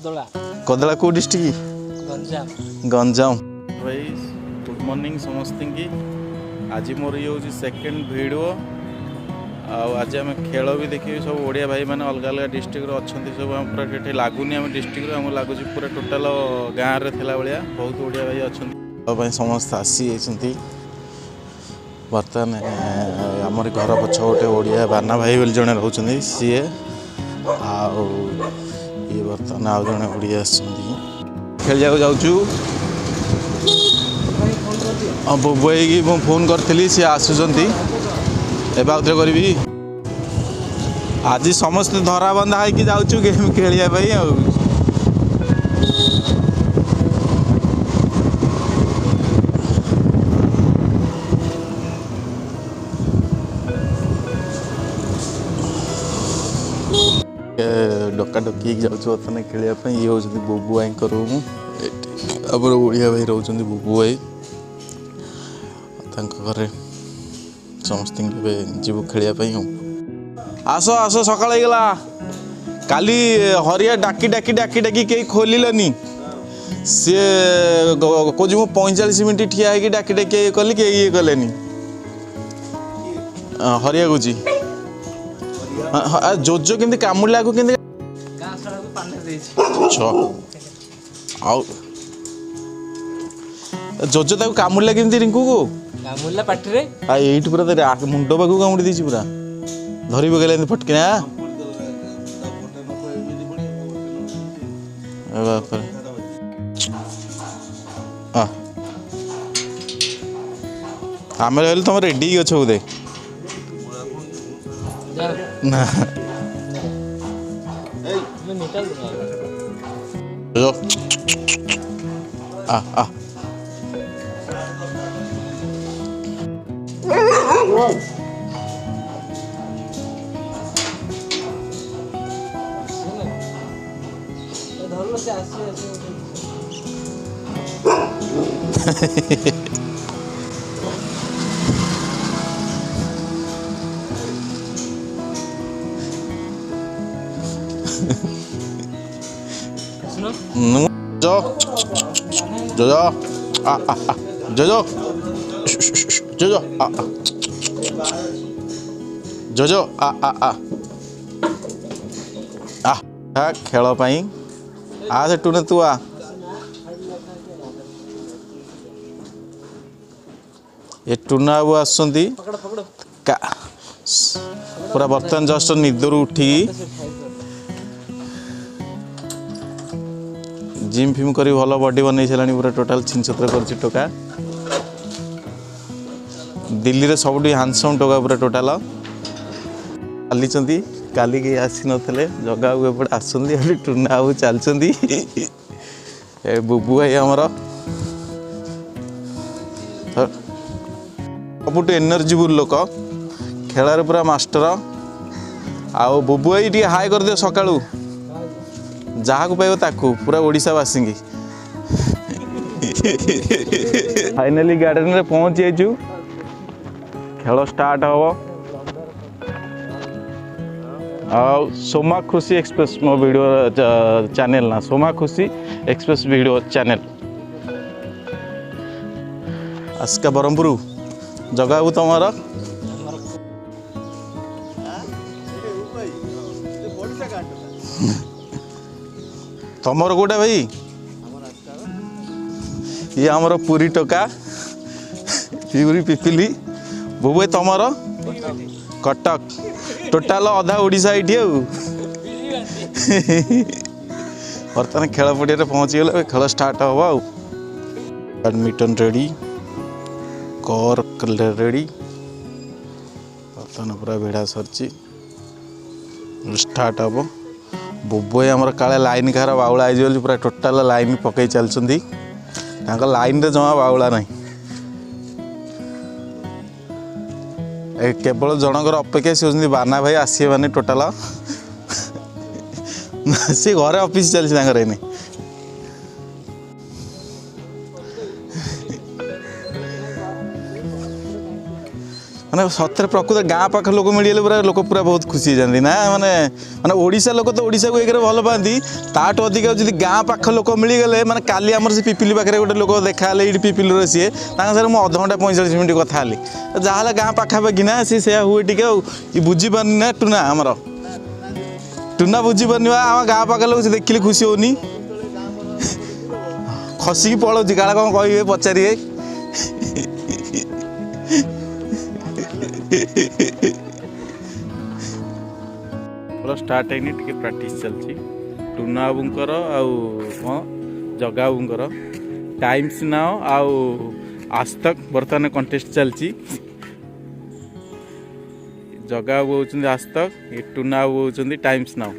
कदला को डिस्ट्रिक्ट गंजाम भाई good morning समस्त की आज मोर ये हूँ सेकेंड वीडियो आज आम खेल भी देखिए सब ओडिया भाई मैंने अलग अलग डिस्ट्रिक्ट अच्छा सब पूरा ये लगुनि आम डिस्ट्रिक्ट आम लगुच पूरा टोटाल गाँव में थी भाया बहुत ओडिया भाई अच्छा समस्त आसी बर्तमान आमर घर पछ गोटे ओडिया बाना भाई बोली जड़े रोचे सी ये बर्तमान आउ जड़े ओडिया खेल जाऊँ बुबई की मुझे फोन करी सी आसुँच एवं करी आज समस्त धरा बंधा होगी जाऊँ गेम खेलने डका डकी जाऊँ बर्तमान खेलने ये हूँ बुबू भाई रूम आमर ओडिया भाई रोच बुबू भाई घरे समस्त जीव खेलने आस आस सका काली हरिया डाकी डाकी डाकी डाकी कहीं खोलनी सी कौच मु 45 मिनट ठिया है डाकी डाकी कली ये कले हरिया गुजी जोजो केमती कामुड़ा को जोजो ताको कामुड़ा केमती रिंकू को कामुला पाटिरे एट पूरा मुंड पाक कामुड़ी देती पूरा धरी पकड़े फटकिना आम रही तुम रेडी अच्छे बोधे ना आ जोजो खेल आ से टूने तू आ ये टूना बाबू आसुंदी पूरा बर्तमान जस्ट निदर उठी जिम फिम करी भल बॉडी बनई सारा पूरा टोटाल छिनछत्र कर टोका दिल्ली रे सब हांडसम टोका पूरा टोटाल चली काली के आसी नथिले जगह एपटे आसुंदी टूना बाबू चलती बुबू भाई आमर सबुठ एनर्जीफुल लोक खेल पूरा मास्टर आउ बुबू भाई टी हाई कर दियो सकाळू जहाँ को पाइब ताकू पूरा ओडिशावासी की फाइनाली गार्डन रे पहुँच जाइछु खेल स्टार्ट हम सोमा खुशी एक्सप्रेस मो वीडियो चैनल ना सोमा खुशी एक्सप्रेस वीडियो चैनल आसका बरमपुर जगह को तुम तमर कोटा भाई ये आमर पूरी टोका पूरी पिपिली बुबू भाई तमर कटक टोटाल अधा ओडिशा ये बर्तमान खेल पड़िया पहुँची गला खेल स्टार्ट हम आ बैडमिंटन रेडी कॉर्क रेडी बर्तमान पूरा भिड़ा सरची स्टार्ट हम बुबू आमर काले लाइन कहार बाउला आई पूरा टोटाल लाइन पकई चलती लाइन रे जमा बाउला नहीं केवल जनकर अपेक्षा सी होती बाना भाई आसे माने टोटाल सी घरे ऑफिस चलती ମାନେ ସତରେ ପ୍ରକୃତ ଗାଁ ପାଖ ଲୋକ ମିଳିଗଲେ ପୁରା ଲୋକ ପୁରା ବହୁତ ଖୁସି ହେଇଯାନ୍ତି ନା ମାନେ ମାନେ ଓଡ଼ିଶା ଲୋକ ତ ଓଡ଼ିଶାକୁ ଏକରେ ଭଲ ପାଆନ୍ତି ତାଠୁ ଅଧିକ ଯଦି ଗାଁ ପାଖ ଲୋକ ମିଳିଗଲେ ମାନେ କାଲି ଆମର ସେ ପିପିଲି ପାଖରେ ଗୋଟେ ଲୋକ ଦେଖା ହେଲେ ଏଇଠି ପିପିଲିର ସିଏ ତାଙ୍କ ସାଙ୍ଗରେ ମୁଁ ଅଧଘଣ୍ଟା 45 ମିନିଟ୍ କଥା ହେଲି ଯାହାହେଲେ ଗାଁ ପାଖାପାଖି ନା ସିଏ ସେୟା ହୁଏ ଟିକେ ଆଉ ବୁଝିପାରୁନି ନା ଟୁନା ଆମର ଟୁନା ବୁଝିପାରୁନି ବା ଆମ ଗାଁ ପାଖ ଲୋକ ସେ ଦେଖିଲେ ଖୁସି ହେଉନି ଖସିକି ପଳାଉଛି କାଳେ କ'ଣ କହିବେ ପଚାରିବେ ଷ୍ଟାର୍ଟ ହେଇନି ଟିକେ ପ୍ରାକ୍ଟିସ୍ ଚାଲିଛି ଟୁନା ବାବୁଙ୍କର ଆଉ କ'ଣ ଜଗା ବାବୁଙ୍କର ଟାଇମ୍ସ ନାଓ ଆଉ ଆଜତକ୍ ବର୍ତ୍ତମାନ କଣ୍ଟେଷ୍ଟ ଚାଲିଛି ଜଗା ବାବୁ ହେଉଛନ୍ତି ଆଜତକ୍ ଏ ଟୁନା ବାବୁ ହେଉଛନ୍ତି ଟାଇମ୍ସ ନାଓ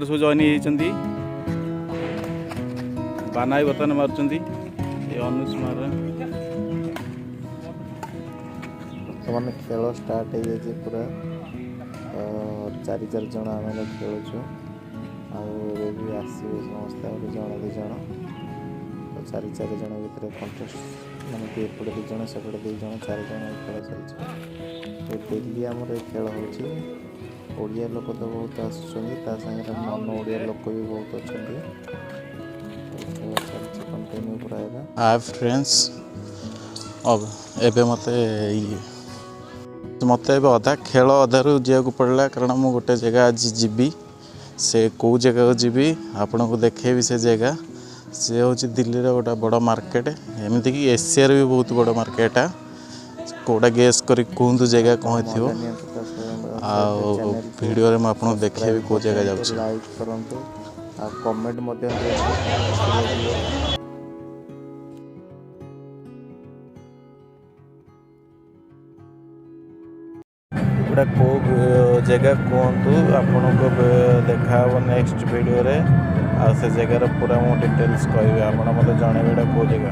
ସବୁ ଜଏନ୍ ହେଇଯାଇଛନ୍ତି ବାନା ବି ବର୍ତ୍ତମାନ ମାରୁଛନ୍ତି ଏ ଅନୁଜ ମାର ବର୍ତ୍ତମାନ ଖେଳ ଷ୍ଟାର୍ଟ ହେଇଯାଇଛି ପୁରା 4 ଜଣ ଆମେ ଖେଳୁଛୁ ଆଉ ଏବେ ବି ଆସିବେ ସମସ୍ତେ ଆହୁରି ଜଣେ 2 ଜଣ ତ 4 ଜଣ ଭିତରେ କଣ୍ଟେଷ୍ଟ ମାନେ ଏପଟେ 2 ଜଣ ସେପଟେ 2 ଜଣ 4 ଜଣ ଖେଳ ଚାଲିଛି ଡେଲି ଆମର ଏ ଖେଳ ହେଉଛି ଓଡ଼ିଆ ଲୋକ ତ ବହୁତ ଆସୁଛନ୍ତି ତା ସାଙ୍ଗରେ ନନ୍ ଓଡ଼ିଆ ଲୋକ ବି ବହୁତ ଅଛନ୍ତି ଖେଳ ଚାଲିଛି କଣ୍ଟିନ୍ୟୁ ପୁରା ଏବେ ହାଇ ଫ୍ରେଣ୍ଡସ୍ ଏବେ ମୋତେ ଏବେ ଅଧା ଖେଳ ଅଧାରୁ ଯିବାକୁ ପଡ଼ିଲା କାରଣ ମୁଁ ଗୋଟେ ଜାଗା ଆଜି ଯିବି ସେ କେଉଁ ଜାଗାକୁ ଯିବି ଆପଣଙ୍କୁ ଦେଖେଇବି ସେ ଜାଗା ସେ ହେଉଛି ଦିଲ୍ଲୀର ଗୋଟେ ବଡ଼ ମାର୍କେଟ ଏମିତିକି ଏସିଆର ବି ବହୁତ ବଡ଼ ମାର୍କେଟଟା କେଉଁଟା ଗେସ୍ କରି କୁହନ୍ତୁ ଜାଗା କ'ଣ ହେଇଥିବ ଆଉ ଭିଡ଼ିଓରେ ମୁଁ ଆପଣଙ୍କୁ ଦେଖେଇବି କେଉଁ ଜାଗା ଯାଉଛି ଲାଇକ୍ କରନ୍ତୁ ଆଉ କମେଣ୍ଟ ମଧ୍ୟ ଦିଅନ୍ତୁ ଏଗୁଡ଼ା କେଉଁ ଜାଗା କୁହନ୍ତୁ ଆପଣଙ୍କୁ ଦେଖାହେବ ନେକ୍ସଟ ଭିଡ଼ିଓରେ ଆଉ ସେ ଜାଗାର ପୁରା ମୁଁ ଡିଟେଲ୍ସ କହିବି ଆପଣ ମୋତେ ଜଣାଇବେ ଏଇଟା କେଉଁ ଜାଗା